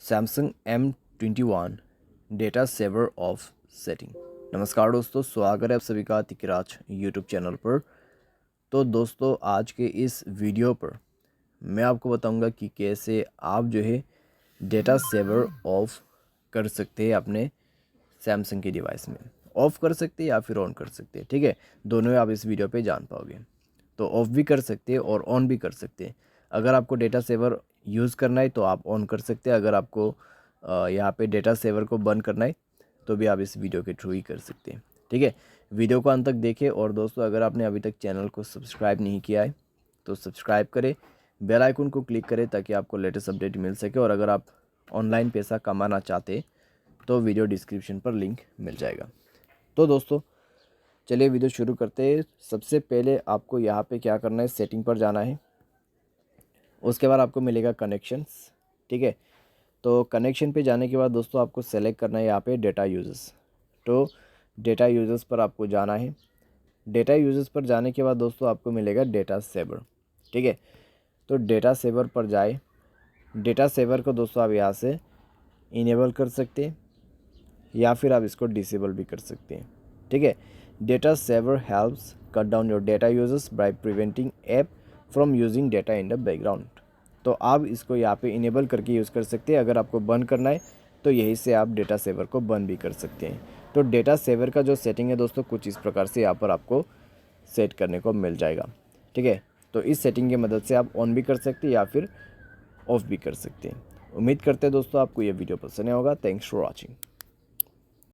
Samsung M21 data saver off setting. नमस्कार दोस्तों, स्वागत है आप सभी का तिकराज यूट्यूब चैनल पर। तो दोस्तों, आज के इस वीडियो पर मैं आपको बताऊंगा कि कैसे आप जो है डेटा सेवर ऑफ कर सकते हैं अपने सैमसंग के डिवाइस में। ऑफ़ कर सकते हैं या फिर ऑन कर सकते हैं, ठीक है। दोनों आप इस वीडियो पे जान पाओगे। तो ऑफ़ भी कर सकते हैं और ऑन भी कर सकते हैं। अगर आपको डेटा सेवर यूज़ करना है तो आप ऑन कर सकते हैं। अगर आपको यहाँ पे डेटा सेवर को बंद करना है तो भी आप इस वीडियो के थ्रू ही कर सकते हैं, ठीक है। वीडियो को अंत तक देखें। और दोस्तों, अगर आपने अभी तक चैनल को सब्सक्राइब नहीं किया है तो सब्सक्राइब करें, बेल आइकन को क्लिक करें ताकि आपको लेटेस्ट अपडेट मिल सके। और अगर आप ऑनलाइन पैसा कमाना चाहते तो वीडियो डिस्क्रिप्शन पर लिंक मिल जाएगा। तो दोस्तों, चलिए वीडियो शुरू करते हैं। सबसे पहले आपको यहाँ पे क्या करना है, सेटिंग पर जाना है। उसके बाद आपको मिलेगा कनेक्शंस, ठीक है। तो कनेक्शन पे जाने के बाद दोस्तों आपको सेलेक्ट करना है यहाँ पे डेटा यूजर्स। तो डेटा यूजर्स पर आपको जाना है। डेटा यूजर्स पर जाने के बाद दोस्तों आपको मिलेगा डेटा सेवर, ठीक है। तो डेटा सेवर पर जाए। डेटा सेवर को दोस्तों आप यहाँ से इनेबल कर सकते हैं या फिर आप इसको डिसेबल भी कर सकते हैं, ठीक है। Data saver helps cut down your data users by preventing app from using data in the background. तो आप इसको यहाँ पे इनेबल करके यूज़ कर सकते हैं। अगर आपको बंद करना है तो यहीं से आप डेटा सेवर को बंद भी कर सकते हैं। तो डेटा सेवर का जो सेटिंग है दोस्तों, कुछ इस प्रकार से यहाँ पर आपको सेट करने को मिल जाएगा, ठीक है। तो इस सेटिंग की मदद से आप ऑन भी कर सकते हैं या फिर ऑफ भी कर सकते हैं। उम्मीद करते हैं दोस्तों आपको ये वीडियो पसंद आया होगा। Thanks for watching.